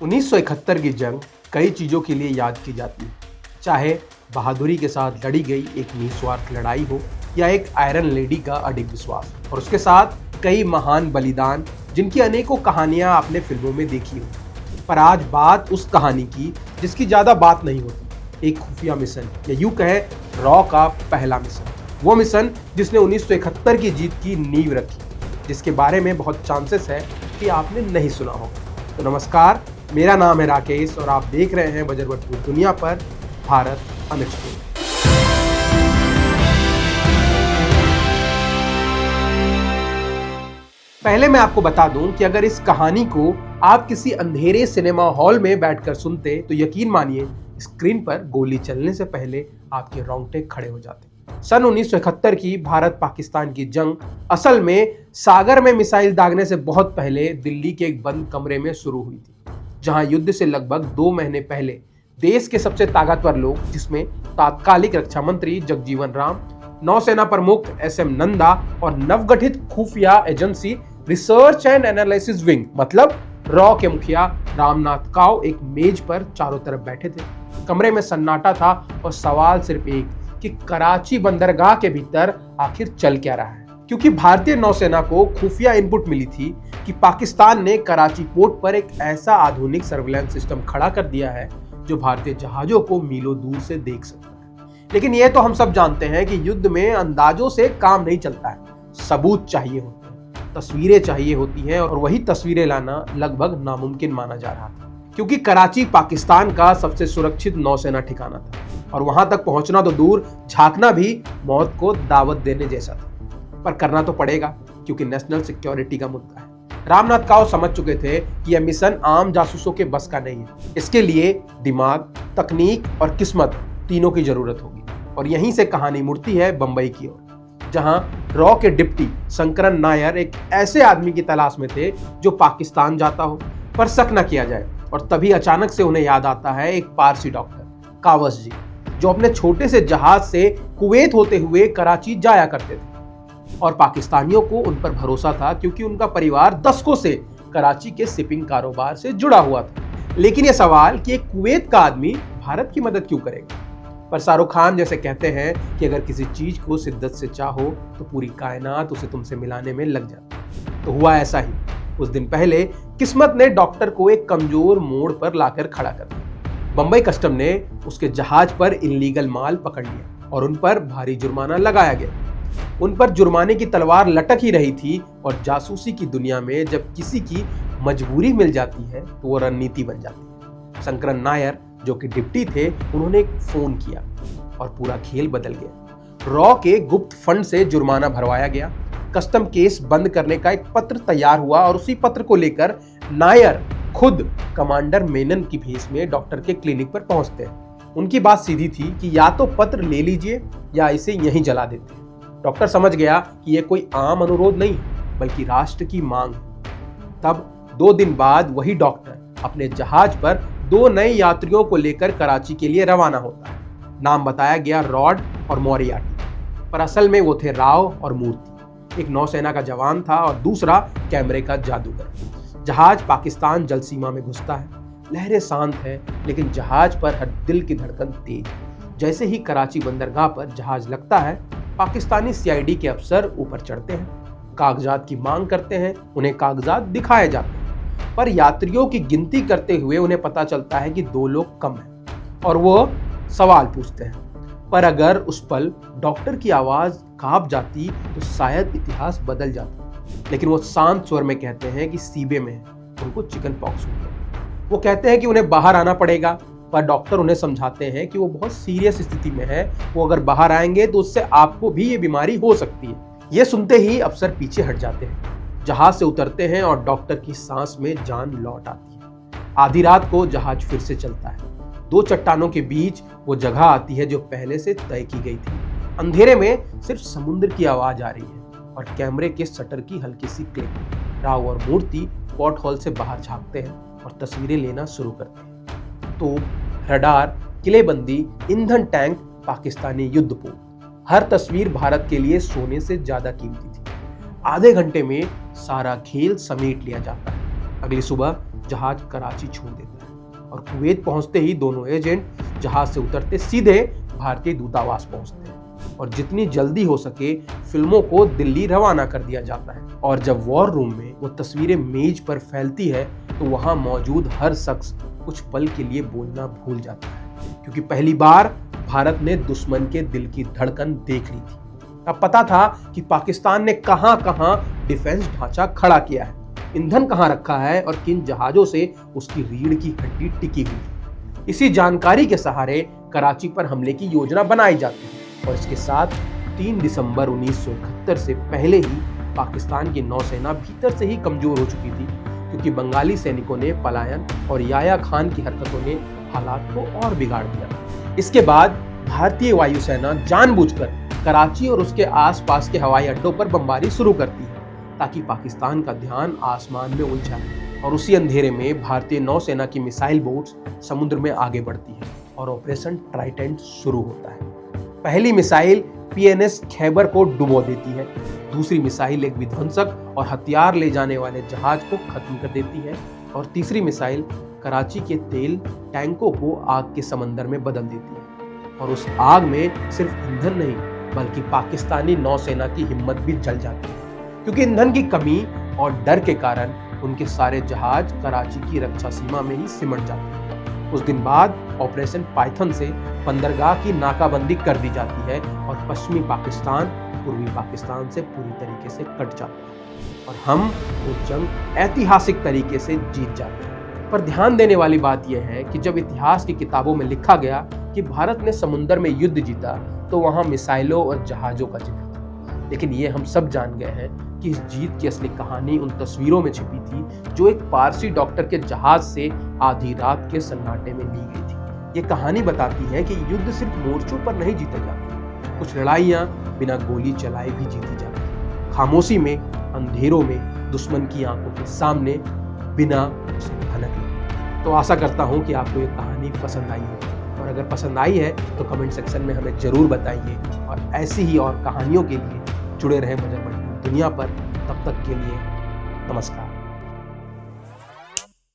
1971 की जंग कई चीज़ों के लिए याद की जाती है, चाहे बहादुरी के साथ लड़ी गई एक निस्वार्थ लड़ाई हो या एक आयरन लेडी का अडिग विश्वास, और उसके साथ कई महान बलिदान जिनकी अनेकों कहानियां आपने फिल्मों में देखी हो। पर आज बात उस कहानी की जिसकी ज़्यादा बात नहीं होती, एक खुफिया मिशन या यूँ कहे रॉ का पहला मिशन। वो मिशन जिसने 1971 की जीत की नींव रखी, जिसके बारे में बहुत चांसेस है कि आपने नहीं सुना होगा। तो नमस्कार, मेरा नाम है राकेश और आप देख रहे हैं बजरवटपुर दुनिया पर भारत अनएक्सप्लोर्ड। पहले मैं आपको बता दूं कि अगर इस कहानी को आप किसी अंधेरे सिनेमा हॉल में बैठकर सुनते तो यकीन मानिए स्क्रीन पर गोली चलने से पहले आपके रोंगटे खड़े हो जाते। सन 1971 की भारत पाकिस्तान की जंग असल में सागर में मिसाइल दागने से बहुत पहले दिल्ली के एक बंद कमरे में शुरू हुई थी, जहां युद्ध से लगभग 2 महीने पहले देश के सबसे ताकतवर लोग, जिसमें तात्कालिक रक्षा मंत्री जगजीवन राम, नौसेना प्रमुख एसएम नंदा और नवगठित खुफिया agency research and analysis wing मतलब रॉ के मुखिया रामनाथ काव एक मेज पर चारों तरफ बैठे थे। कमरे में सन्नाटा था और सवाल सिर्फ एक कि कराची बंदरगाह के भीतर आखिर चल क्या रहा है, क्योंकि भारतीय नौसेना को खुफिया इनपुट मिली थी कि पाकिस्तान ने कराची पोर्ट पर एक ऐसा आधुनिक सर्विलांस सिस्टम खड़ा कर दिया है जो भारतीय जहाजों को मीलों दूर से देख सकता है। लेकिन यह तो हम सब जानते हैं कि युद्ध में अंदाजों से काम नहीं चलता है, सबूत चाहिए होते हैं, तस्वीरें चाहिए होती हैं, और वही तस्वीरें लाना लगभग नामुमकिन माना जा रहा था, क्योंकि कराची पाकिस्तान का सबसे सुरक्षित नौसेना ठिकाना था और वहां तक पहुंचना तो दूर, झांकना भी मौत को दावत देने जैसा था। पर करना तो पड़ेगा क्योंकि नेशनल सिक्योरिटी का मुद्दा है। रामनाथ काव समझ चुके थे कि यह मिशन आम जासूसों के बस का नहीं है। इसके लिए दिमाग, तकनीक और किस्मत तीनों की जरूरत होगी। और यहीं से कहानी मुड़ती है बंबई की ओर, जहां रॉ के डिप्टी शंकरन नायर एक ऐसे आदमी की तलाश में थे जो पाकिस्तान जाता हो पर शक न किया जाए। और तभी अचानक से उन्हें याद आता है एक पारसी डॉक्टर कावस जी, जो अपने छोटे से जहाज से कुवैत होते हुए कराची जाया करते थे। और पाकिस्तानियों को उन पर भरोसा था क्योंकि उनका परिवार दशकों से कराची के शिपिंग कारोबार से जुड़ा हुआ था। लेकिन यह सवाल कि एक कुवैत का आदमी भारत की मदद क्यों करेगा? पर शाहरुख खान जैसे कहते हैं कि अगर किसी चीज को शिद्दत से चाहो तो पूरी कायनात उसे तुमसे मिलाने में लग जाती। तो हुआ ऐसा ही। कुछ दिन पहले किस्मत ने डॉक्टर को एक कमजोर मोड़ पर लाकर खड़ा कर दिया। बंबई कस्टम ने उसके जहाज पर इल्लीगल माल पकड़ लिया और उन पर भारी जुर्माना लगाया गया। उन पर जुर्माने की तलवार लटक ही रही थी, और जासूसी की दुनिया में जब किसी की मजबूरी मिल जाती है तो वो रणनीति बन जाती है। शंकरन नायर जो कि डिप्टी थे, उन्होंने एक फोन किया और पूरा खेल बदल गया। रॉ के गुप्त फंड से जुर्माना भरवाया गया, कस्टम केस बंद करने का एक पत्र तैयार हुआ और उसी पत्र को लेकर नायर खुद कमांडर मेनन की भेस में डॉक्टर के क्लिनिक पर पहुंचते हैं। उनकी बात सीधी थी कि या तो पत्र ले लीजिए या इसे यहीं जला देते हैं। डॉक्टर समझ गया कि यह कोई आम अनुरोध नहीं बल्कि राष्ट्र की मांग है। तब 2 दिन बाद वही डॉक्टर अपने जहाज पर 2 नए यात्रियों को लेकर कराची के लिए रवाना होता है। नाम बताया गया रॉड और मोरियाटी, पर असल में वो थे राव और मूर्ति। एक नौसेना का जवान था और दूसरा कैमरे का जादूगर। जहाज पाकिस्तान जल सीमा में घुसता है, लहरें शांत हैं, लेकिन जहाज पर हर दिल की धड़कन तेज। जैसे ही कराची बंदरगाह पर जहाज लगता है, पाकिस्तानी सीआईडी के अफसर ऊपर चढ़ते हैं, कागजात की मांग करते हैं, उन्हें कागजात दिखाए जाते हैं। पर यात्रियों की गिनती करते हुए उन्हें पता चलता है कि 2 लोग कम हैं और वो सवाल पूछते हैं। पर अगर उस पल डॉक्टर की आवाज कांप जाती तो शायद इतिहास बदल जाता। लेकिन वो शांत स्वर में कहते हैं कि सीबे में है, उनको चिकन पॉक्स हो गया। वो कहते हैं कि उन्हें बाहर आना पड़ेगा, पर डॉक्टर उन्हें समझाते हैं कि वो बहुत सीरियस स्थिति में है, वो अगर बाहर आएंगे तो उससे आपको भी ये बीमारी हो सकती है। ये सुनते ही अफसर पीछे हट जाते हैं, जहाज से उतरते हैं और डॉक्टर की सांस में जान लौट आती है। आधी रात को जहाज फिर से चलता है। 2 चट्टानों के बीच वो जगह आती है जो पहले से तय की गई थी। अंधेरे में सिर्फ समुद्र की आवाज आ रही है और कैमरे के शटर की हल्की सी क्लिक। राव और मूर्ति पॉट होल से बाहर झांकते हैं और तस्वीरें लेना शुरू करते हैं। तो रडार, किलेबंदी, ईंधन टैंक, पाकिस्तानी युद्धपोत, हर तस्वीर भारत के लिए सोने से ज्यादा कीमती थी। आधे घंटे में सारा खेल समेट लिया जाता है। अगली सुबह जहाज कराची छोड़ देता है और कुवैत पहुंचते ही दोनों एजेंट जहाज से उतरते सीधे भारतीय दूतावास पहुंचते हैं और जितनी जल्दी हो सके फिल्मों को दिल्ली रवाना कर दिया जाता है। और जब वॉर रूम में वो तस्वीरें मेज पर फैलती है तो वहां मौजूद हर शख्स कुछ पल के लिए बोलना भूल जाता है, क्योंकि पहली बार भारत ने दुश्मन के दिल की धड़कन देख ली थी। अब पता था कि पाकिस्तान ने कहां कहां डिफेंस ढांचा खड़ा किया है, ईंधन कहां रखा है और किन जहाजों से उसकी रीढ़ की हड्डी टिकी हुई है। इसी जानकारी के सहारे कराची पर हमले की योजना बनाई जाती है और इसके साथ 3 दिसंबर 1971 से पहले ही पाकिस्तान की नौसेना भीतर से ही कमजोर हो चुकी थी, क्योंकि बंगाली सैनिकों ने पलायन और याया खान की हरकतों ने हालात को और बिगाड़ दिया। इसके बाद भारतीय वायुसेना जानबूझकर कराची और उसके आसपास के हवाई अड्डों पर बमबारी शुरू करती है ताकि पाकिस्तान का ध्यान आसमान में उलझा रहे। और उसी अंधेरे में भारतीय नौसेना की मिसाइल बोट्स समुद्र में आगे बढ़ती है और ऑपरेशन ट्राइडेंट शुरू होता है। पहली मिसाइल PNS खैबर को डुबो देती है, दूसरी मिसाइल एक विध्वंसक और हथियार ले जाने वाले जहाज को खत्म कर देती है और तीसरी मिसाइल कराची के तेल टैंकों को आग के समंदर में बदल देती है। और उस आग में सिर्फ ईंधन नहीं बल्कि पाकिस्तानी नौसेना की हिम्मत भी जल जाती है, क्योंकि ईंधन की कमी और डर के कारण उनके सारे जहाज कराची की रक्षा सीमा में ही सिमट जाते हैं। उस दिन बाद ऑपरेशन पाइथन से बंदरगाह की नाकाबंदी कर दी जाती है और पश्चिमी पाकिस्तान पूर्वी पाकिस्तान से पूरी तरीके से कट जाता है और हम वो जंग ऐतिहासिक तरीके से जीत जाते हैं। पर ध्यान देने वाली बात यह है कि जब इतिहास की किताबों में लिखा गया कि भारत ने समुद्र में युद्ध जीता तो वहां मिसाइलों और जहाजों का जिक्र था, लेकिन ये हम सब जान गए हैं कि इस जीत की असली कहानी उन तस्वीरों में छिपी थी जो एक पारसी डॉक्टर के जहाज से आधी रात के सन्नाटे में ली गई थी। ये कहानी बताती है कि युद्ध सिर्फ मोर्चों पर नहीं जीते जाते, कुछ लड़ाइयाँ बिना गोली चलाए भी जीती जाती, खामोशी में, अंधेरों में, दुश्मन की आंखों के सामने, बिना उसे भनक लगे। तो आशा करता हूँ कि आपको ये कहानी पसंद आई हो, और अगर पसंद आई है तो कमेंट सेक्शन में हमें जरूर बताइए और ऐसी ही और कहानियों के लिए जुड़े रहें बजरंग दुनिया पर। तब तक के लिए नमस्कार।